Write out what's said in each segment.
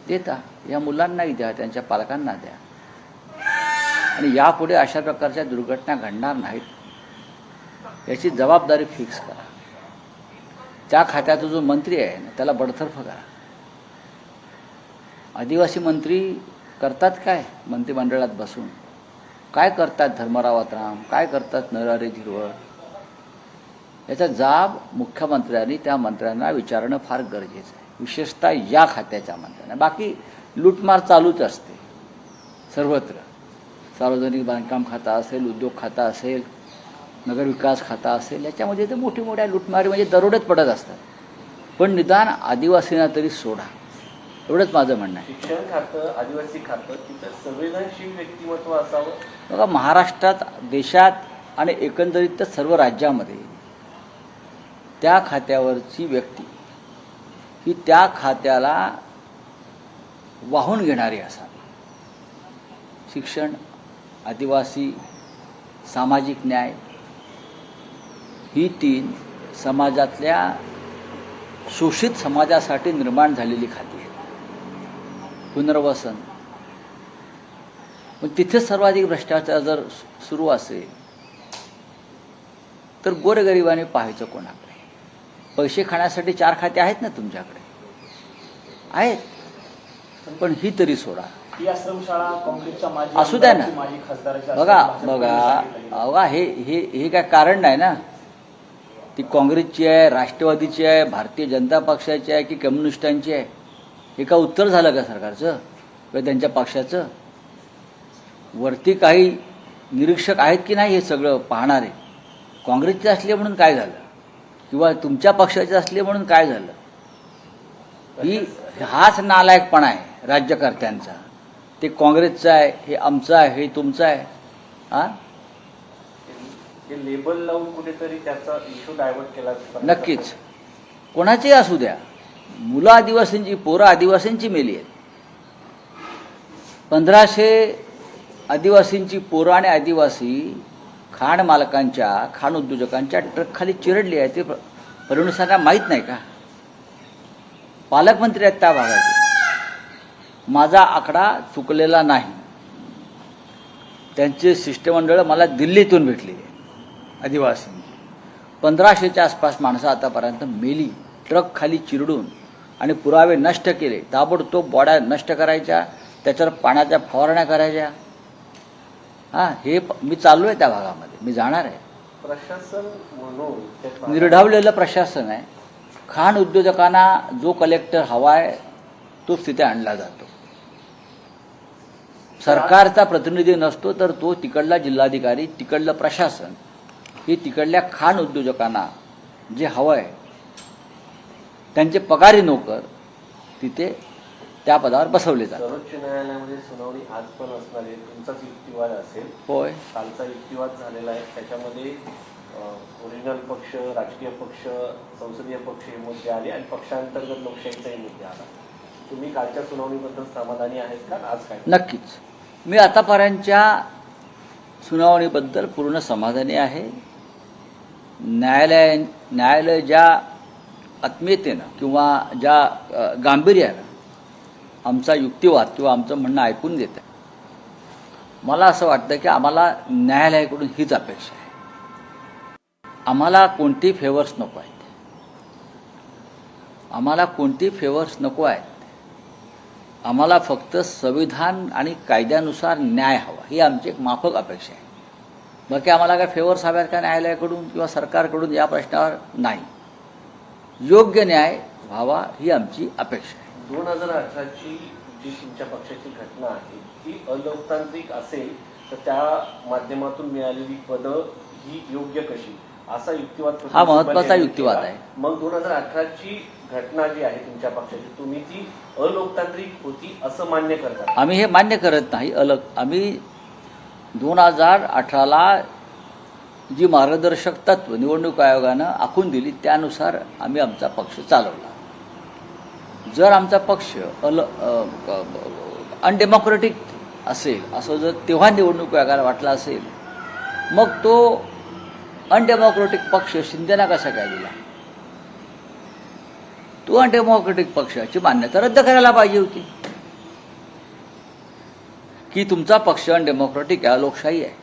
देता, या मुलांनाही द्या, त्यांच्या पालकांना द्या, आणि यापुढे अशा प्रकारच्या दुर्घटना घडणार नाहीत याची जबाबदारी फिक्स करा. त्या खात्याचा जो मंत्री आहे ना त्याला बडतर्फ करा. आदिवासी मंत्री करतात काय मंत्रिमंडळात बसून? काय करतात धर्मराव अत्राम, काय करतात नरहरी झिरवळ? याचा जाब मुख्यमंत्र्यांनी त्या मंत्र्यांना विचारणं फार गरजेचं आहे, विशेषतः या खात्याच्या मंत्र्यांना. बाकी लूटमार चालूच असते सर्वत्र. सार्वजनिक बांधकाम खाता असेल, उद्योग खाता असेल, नगरविकास खाता असेल, याच्यामध्ये तर मोठ्या लूटमारी म्हणजे दरोडेच पडत असतात. पण निदान आदिवासींना तरी सोडा, एवढंच माझं म्हणणं आहे. शिक्षण खातं, आदिवासी खातं, तिथं संवेदनशील व्यक्तिमत्व असावं. बघा, महाराष्ट्रात, देशात आणि एकंदरीत सर्व राज्यामध्ये त्या खात्यावरची व्यक्ती ही त्या खात्याला वाहून घेणारी असावी. शिक्षण, आदिवासी, सामाजिक न्याय ही तीन समाजातल्या शोषित समाजासाठी निर्माण झालेली खाती आहेत. पुनर्वसन, पण तिथे सर्वाधिक भ्रष्टाचार जर सुरू असेल तर गोरगरिबाने पाहायचं कोणाकडे? पैसे खाण्यासाठी 4 खाते आहेत ना तुमच्याकडे, आहेत, पण ही तरी सोडा. ही आश्रमशाळा काँग्रेसच्या माजी असू द्या ना. माजी खासदाराच्या बघा हे काय कारण नाही ना. ती काँग्रेसची आहे, राष्ट्रवादीची आहे, भारतीय जनता पक्षाची आहे की कम्युनिस्टांची आहे? हे का उत्तर झालं का सरकारचं किंवा त्यांच्या पक्षाचं? वरती काही निरीक्षक आहेत की नाही हे सगळं पाहणारे? काँग्रेसचे असले म्हणून काय झालं, किंवा तुमच्या पक्षाचे असले म्हणून काय झालं? हाच नालायकपणा आहे राज्यकर्त्यांचा. ते काँग्रेसचं आहे, हे आमचं आहे, हे तुमचं आहे. हे लेबल लावून कुठेतरी त्याचा इश्यू डायव्हर्ट केला. नक्कीच, कोणाचेही असू द्या, मुलं आदिवासींची, पोरं आदिवासींची मेली आहेत. 1500 आदिवासींची पोरं आणि आदिवासी खाण मालकांच्या, खाण उद्योजकांच्या ट्रकखाली चिरडली आहे. ते फडणवीसांना माहीत नाही का? पालकमंत्री आहेत त्या भागाचे. माझा आकडा चुकलेला नाही. त्यांचे शिष्टमंडळ मला दिल्लीतून भेटले. आदिवासी 1500च्या आसपास माणसं आतापर्यंत मेली ट्रक खाली चिरडून, आणि पुरावे नष्ट केले. ताबडतोब बॉड्या नष्ट करायच्या, त्याच्यावर पाण्याच्या फवारण्या करायच्या. हे मी चाललो आहे त्या भागामध्ये, मी जाणार आहे. प्रशासन म्हणून निर्ढावलेलं प्रशासन आहे. खाण उद्योजकांना जो कलेक्टर हवा आहे तोच तिथे आणला जातो. सरकारचा प्रतिनिधी नसतो, तर तो तिकडला जिल्हाधिकारी, तिकडलं प्रशासन हे तिकडल्या खाण उद्योजकांना जे हवं आहे त्यांचे पगारी नोकर तिथे त्या पदावर बसवले जातात. सर्वोच्च न्यायालयामध्ये सुनावणी आज पण असणार आहे. तुमचाच युक्तिवाद असेल. होय, कालचा युक्तिवाद झालेला आहे. त्याच्यामध्ये ओरिजिनल पक्ष, राजकीय पक्ष, संसदीय पक्ष हे मुद्दे आले आणि पक्षांतर्गत लोकशाहीचाही मुद्दे आला. तुम्ही कालच्या सुनावणीबद्दल समाधानी आहेत का? आज काय? नक्कीच, मी आतापर्यंतच्या सुनावणीबद्दल पूर्ण समाधानी आहे. न्यायालय ज्या आत्मीयतेनं किंवा ज्या गांभीर्यानं आमचा युक्तिवाद किंवा आमचं म्हणणं ऐकून घेत आहे, मला असं वाटतं की आम्हाला न्यायालयाकडून हीच अपेक्षा आहे. आम्हाला कोणती फेवर्स नको आहेत. आम्हाला कोणती फेवर्स नको आहेत. आम्हाला फक्त संविधान आणि कायद्यानुसार न्याय हवा, ही आमची एक माफक अपेक्षा आहे. बाकी आम्हाला काय फेवर्स हव्यात का न्यायालयाकडून किंवा सरकारकडून या प्रश्नावर नाही. योग्य न्याय व्हावा ही आमची अपेक्षा आहे. 2018ची जी तुमच्या पक्षाची घटना आहे ती अलोकतांत्रिक असेल तर त्या माध्यमातून मिळालेली पदं ही योग्य कशी, असा युक्तिवाद हा महत्त्वाचा युक्तिवाद आहे. मग 2018ची घटना जी आहे तुमच्या पक्षाची, तुम्ही ती अलोकतांत्रिक होती असं मान्य करता? आम्ही हे मान्य करत नाही. आम्ही 2018ला जी मार्गदर्शक तत्व निवडणूक आयोगानं आखून दिली त्यानुसार आम्ही आमचा पक्ष चालवला. जर आमचा पक्ष अनडेमोक्रेटिक असेल असं जर तेव्हा निवडणूक आयोगाला वाटला असेल, मग तो अनडेमोक्रेटिक पक्ष शिंदेना कसा काय दिला? तो अनडेमोक्रेटिक पक्षाची मान्यता रद्द करायला पाहिजे होती. की तुमचा पक्ष डेमोक्रॅटिक आहे, लोकशाही आहे,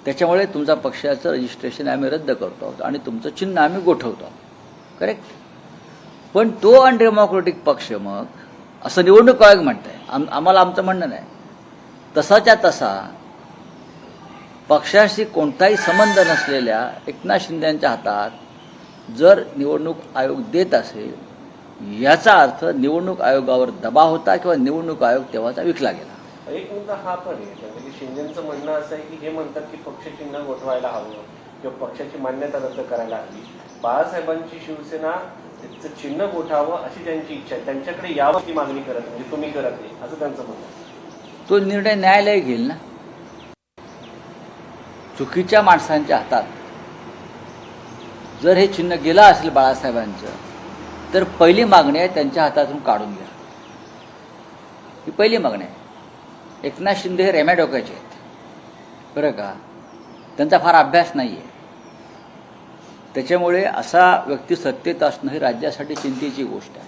त्याच्यामुळे तुमचा पक्षाचं रजिस्ट्रेशन आम्ही रद्द करतो आहोत आणि तुमचं चिन्ह आम्ही गोठवतो आहोत. करेक्ट. पण तो अनडेमोक्रॅटिक पक्ष मग असं निवडणूक आयोग म्हणतंय, आम्हाला आमचं म्हणणं नाही. तसाच्या तसा पक्षाशी कोणताही संबंध नसलेल्या एकनाथ शिंदेच्या हातात जर निवडणूक आयोग देत असेल, याचा अर्थ निवडणूक आयोगावर दबाव होता किंवा निवडणूक आयोग तेव्हाचा विकला गेला. एक मुद्दा हा पण आहे, म्हणजे शिंदेचं म्हणणं असं आहे की हे म्हणतात की पक्ष चिन्ह गोठवायला हवं किंवा पक्षाची मान्यता रद्द करायला हवी. बाळासाहेबांची शिवसेना त्याचं चिन्ह गोठावं अशी त्यांची इच्छा आहे, त्यांच्याकडे यावं ती मागणी करत म्हणजे तुम्ही करत नाही असं त्यांचं म्हणणं आहे. तो निर्णय न्यायालय घेईल ना. चुकीच्या माणसांच्या हातात जर हे चिन्ह गेलं असेल बाळासाहेबांचं, तर पहिली मागणी आहे त्यांच्या हातातून काढून घ्या. ही पहिली मागणी आहे. एकनाथ शिंदे हे रेम्या डोक्याचे आहेत, बरं का. त्यांचा फार अभ्यास नाही आहे, त्याच्यामुळे असा व्यक्ती सत्तेत असणं ही राज्यासाठी चिंतेची गोष्ट आहे.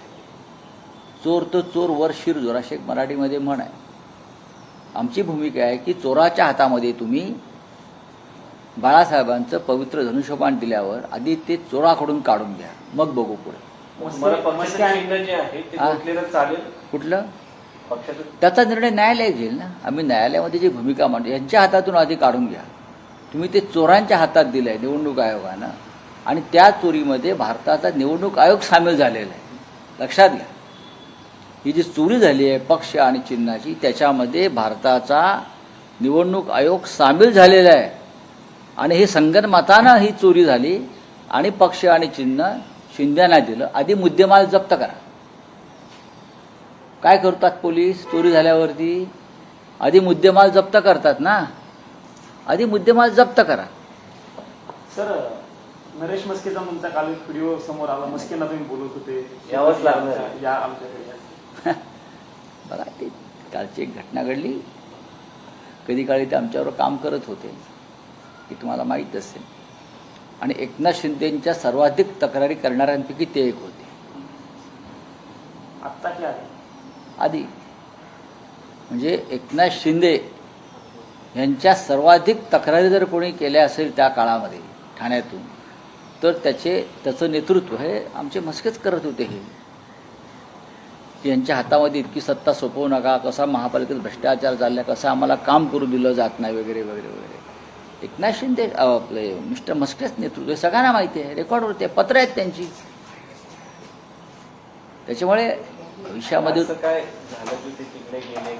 चोर तो चोर वर शिर जोराशे एक मराठीमध्ये म्हण आहे. आमची भूमिका आहे की चोराच्या हातामध्ये तुम्ही बाळासाहेबांचं पवित्र धनुष्यबाण दिल्यावर आधी ते चोराकडून काढून घ्या, मग बघू पुढे. तुम्हाला पक्षाचं चिन्ह जे आहे ते गोठलेलं चालेल? कुठलं पक्षाचं त्याचा निर्णय न्यायालय घेईल ना. आम्ही न्यायालयामध्ये जी भूमिका मांडतो, यांच्या हातातून आधी काढून घ्या. तुम्ही ते चोरांच्या हातात दिलं आहे निवडणूक आयोगानं, आणि त्या चोरीमध्ये भारताचा निवडणूक आयोग सामील झालेला आहे. लक्षात घ्या, ही जी चोरी झाली आहे पक्ष आणि चिन्हाची, त्याच्यामध्ये भारताचा निवडणूक आयोग सामील झालेला आहे. आणि हे संगनमतानं ही चोरी झाली आणि पक्ष आणि चिन्ह शिंदेना दिलं. आधी मुद्देमाल जप्त करा. काय करतात पोलीस चोरी झाल्यावरती? आधी मुद्देमाल जप्त करतात ना. आधी मुद्देमाल जप्त करा. सर, नरेश मस्केचा तुमचा काल एक व्हिडिओ समोर आला, मस्केंना तुम्ही बोलत होते यावंच लागणार या आमच्याकडे. बघा, ते कालची एक घटना घडली. कधी काळी ते आमच्यावर काम करत होते, की तुम्हाला माहीत असेल. आणि एकनाथ शिंदेंच्या सर्वाधिक तक्रारी करणाऱ्यांपैकी ते एक होते. आत्ता काय आहे? आधी म्हणजे एकनाथ शिंदे यांच्या सर्वाधिक तक्रारी जर कोणी केल्या असेल त्या काळामध्ये ठाण्यातून, तर त्याचं नेतृत्व हे आमचे मस्केच करत होते. हे यांच्या हातामध्ये इतकी सत्ता सोपवू नका, कसा महापालिकेत भ्रष्टाचार चालला, कसं आम्हाला काम करू दिलं जात नाही वगैरे वगैरे वगैरे. एकनाथ शिंदे आपले मिस्टर मस्केच नेतृत्व हे सगळ्यांना माहिती आहे, रेकॉर्डवर ते पत्र आहेत त्यांची. त्याच्यामुळे भविष्यामध्ये काय झालं की ते तिकडे गेले?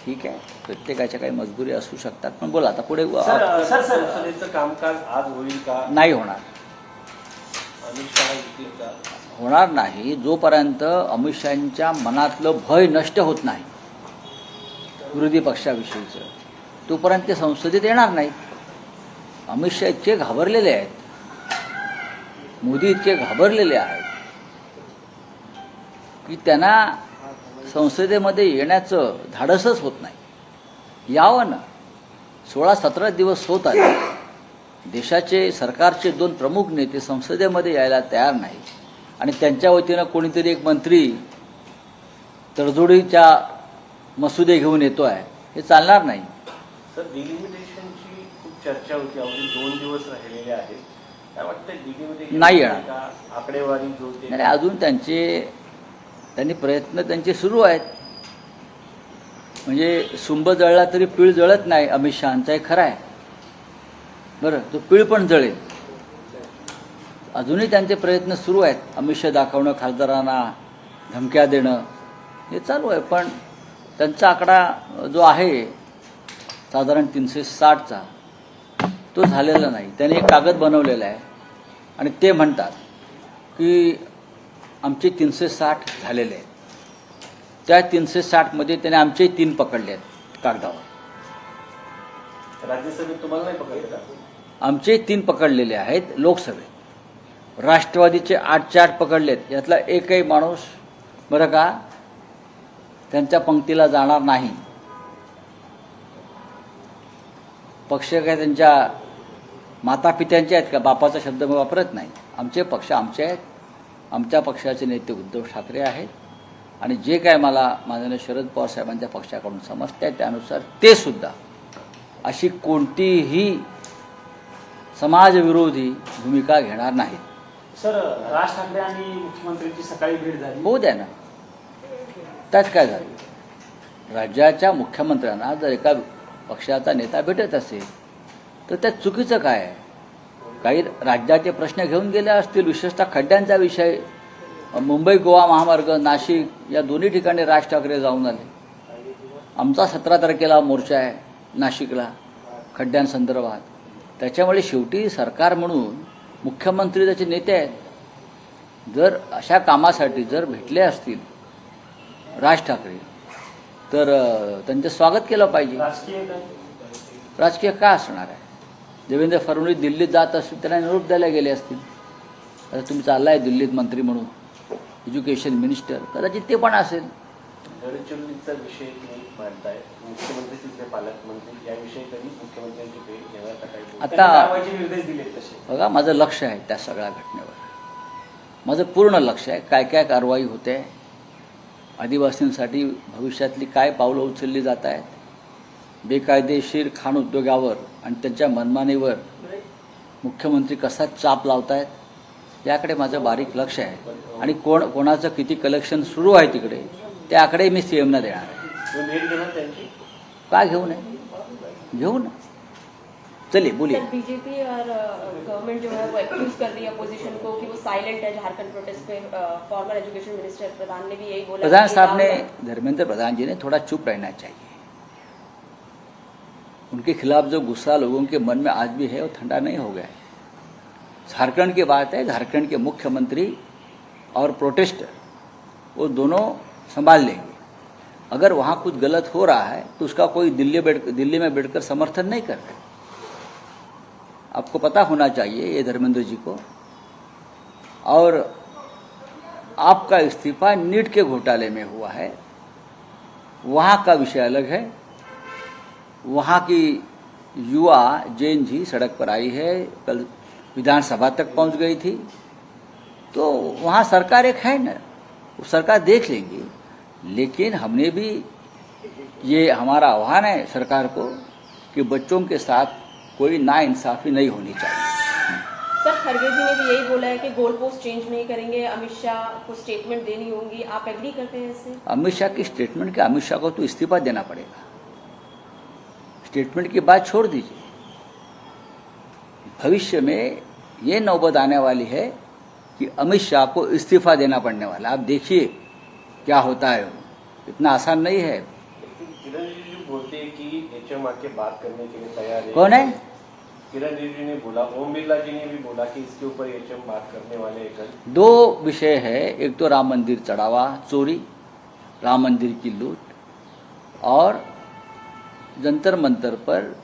ठीक आहे, प्रत्येकाच्या काही मजबुरी असू शकतात. पण बोला आता पुढे. संसदेचं कामकाज आज होईल का? नाही होणार. अमित शहा येतील का? होणार नाही. जोपर्यंत अमित शहांच्या मनातलं भय नष्ट होत नाही विरोधी पक्षाविषयीचं, तोपर्यंत ते संसदेत येणार नाहीत. अमित शहा इतके घाबरलेले आहेत, मोदी इतके घाबरलेले आहेत की त्यांना संसदेमध्ये येण्याचं धाडसच होत नाही. यावं ना. 16-17 दिवस होत आले, देशाचे सरकारचे 2 प्रमुख नेते संसदेमध्ये यायला तयार नाही, आणि त्यांच्या वतीनं कोणीतरी एक मंत्री तडजोडीच्या मसुदे घेऊन येतो आहे, हे चालणार नाही. सर, डिलिमिटेशनची खूप चर्चा होती, अवघी 2 दिवस राहिलेले आहेत. काय वाटतं डिलिमिटेशन नाही येणार. आकडेवारी जो ते नाही, अजून त्यांनी प्रयत्न त्यांचे सुरू आहेत. म्हणजे सुंब जळला तरी पीळ जळत नाही, अमित शहांचा एक खरं आहे. बरं, तो पीळ पण जळेल. अजूनही त्यांचे प्रयत्न सुरू आहेत. अमित शहा दाखवणं, खासदारांना धमक्या देणं, हे चालू आहे. पण त्यांचा आकडा जो आहे साधारण 360चा, तो झालेला नाही. त्यांनी एक कागद बनवलेला आहे आणि ते म्हणतात की आमचे 360 झालेले आहेत. त्या 360मध्ये त्याने आमचे 3 पकडले आहेत कागदावर. राज्यसभेत तुम्हाला नाही पकडले का? आमचे 3 पकडलेले आहेत लोकसभेत. राष्ट्रवादीचे 8 पकडलेत. यातला एकही माणूस बरं का त्यांच्या पंक्तीला जाणार नाही. पक्ष काय त्यांच्या मातापित्यांचे आहेत का? बापाचा शब्द मी वापरत नाही. आमचे पक्ष आमचे आहेत. आमच्या पक्षाचे नेते उद्धव ठाकरे आहेत आणि जे काय मला माननीय शरद पवार साहेबांच्या पक्षाकडून समजते त्यानुसार ते सुद्धा अशी कोणतीही समाजविरोधी भूमिका घेणार नाहीत। सर, राज ठाकरे आणि मुख्यमंत्र्यांची सकाळी भेट झाली। होऊ द्या ना, त्यात काय झालं? राज्याच्या मुख्यमंत्र्यांना जर एका पक्षाचा नेता भेटत असेल तर त्यात चुकीचं काय आहे? काही राज्याचे प्रश्न घेऊन गेले असतील, विशेषतः खड्ड्यांचा विषय, मुंबई गोवा महामार्ग, नाशिक या दोन्ही ठिकाणी राज ठाकरे जाऊन आले। आमचा 17 तारखेला मोर्चा आहे नाशिकला खड्ड्यांसंदर्भात। त्याच्यामुळे शेवटी सरकार म्हणून मुख्यमंत्री त्याचे नेते आहेत। जर अशा कामासाठी जर भेटले असतील राज ठाकरे तर त्यांचं स्वागत केलं पाहिजे। राजकीय काय? राजकीय काय असणार आहे? देवेंद्र फडणवीस दिल्लीत जात असतील, त्यांना निरोप द्यायला गेले असतील। आता तुम्ही चाललाय दिल्लीत मंत्री म्हणून, एज्युकेशन मिनिस्टर, कदाचित ते पण असेल। गडचिरोलीचा विषय तुम्ही मांडताय, मुख्यमंत्री तिथले पालकमंत्री याविषयी कधी मुख्यमंत्र्यांची भेट घेण्याचा काही त्यांनी आता कारवाईचे निर्देश दिले तसे। बघा, माझं लक्ष आहे त्या सगळ्या घटनेवर, माझं पूर्ण लक्ष आहे। काय काय कारवाई होते, आदिवासींसाठी भविष्यातली काय पावलं उचलली जात आहेत, बेकायदेशीर खाण उद्योगावर आणि त्यांच्या मनमानीवर मुख्यमंत्री कसा चाप लावतायत, याकडे माझं बारीक लक्ष आहे। आणि कोणाचं किती कलेक्शन सुरू आहे तिकडे, ते आकडे मी सीएमना देणार आहे। तुम्ही भेट घेणार त्यांची? काय घेऊ नये? घेऊ ना, चलिए बोलिए। सर, बीजेपी और गवर्नमेंट जो है वो एक्यूज कर रही है अपोजिशन को कि वो साइलेंट है झारखंड प्रोटेस्ट पे। फॉर्मर एजुकेशन मिनिस्टर प्रधान ने भी यही बोला। प्रधान कि साहब ने, राहुल धर्मेंद्र प्रधान जी ने थोड़ा चुप रहना चाहिए। उनके खिलाफ जो गुस्सा लोगों के मन में आज भी है वो ठंडा नहीं हो गया है। झारखंड की बात है, झारखंड के मुख्यमंत्री और प्रोटेस्टर वो दोनों संभाल लेंगे। अगर वहाँ कुछ गलत हो रहा है तो उसका कोई दिल्ली में बैठकर समर्थन नहीं कर रहे। आपको पता होना चाहिए ये धर्मेंद्र जी को। और आपका इस्तीफा नीट के घोटाले में हुआ है, वहाँ का विषय अलग है। वहाँ की युवा जैन जी सड़क पर आई है, कल विधानसभा तक पहुँच गई थी। तो वहाँ सरकार एक है ना, वो सरकार देख लेंगी। लेकिन हमने भी ये हमारा आह्वान है सरकार को कि बच्चों के साथ कोई नाइंसाफी नहीं होनी चाहिए। सर, खड़गे जी ने भी यही बोला है कि गोल पोस्ट चेंज नहीं करेंगे, अमित शाह को स्टेटमेंट देनी होगी। आप एग्री करते हैं इससे? अमित शाह की स्टेटमेंट क्या, अमित शाह को तो इस्तीफा देना पड़ेगा। स्टेटमेंट की बात छोड़ दीजिए। भविष्य में ये नौबत आने वाली है कि अमित शाह को इस्तीफा देना पड़ने वाला। आप देखिए क्या होता है, इतना आसान नहीं है। किरण रिजिजू बोलते हैं कि एचएम आके बात करने के लिए तैयार है। कौन है? किरण रिजिजू ने बोला, ओम बिरला जी ने भी बोला कि इसके ऊपर एचएम बात करने वाले हैं कल। दो विषय है, एक तो राम मंदिर चढ़ावा चोरी, राम मंदिर की लूट, और जंतर मंतर पर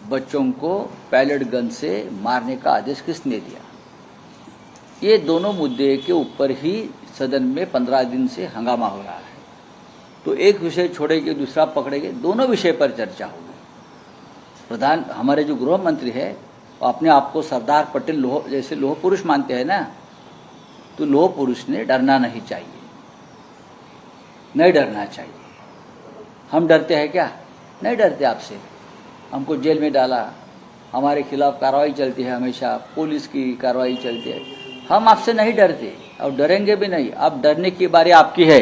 बच्चों को पैलेट गन से मारने का आदेश किसने दिया। ये दोनों मुद्दे के ऊपर ही सदन में 15 दिन से हंगामा हो रहा है। तो एक विषय छोड़ेंगे, दूसरा पकड़ेंगे, दोनों विषय पर चर्चा होगी। प्रधान हमारे जो गृह मंत्री है वो अपने आप को सरदार पटेल जैसे लोह पुरुष मानते हैं ना, तो लोह पुरुष ने डरना नहीं चाहिए, नहीं डरना चाहिए। हम डरते हैं क्या? नहीं डरते आपसे। हमको जेल में डाला, हमारे खिलाफ कार्रवाई चलती है, हमेशा पुलिस की कार्रवाई चलती है। हम आपसे नहीं डरते और डरेंगे भी नहीं। अब डरने की बारी आपकी है।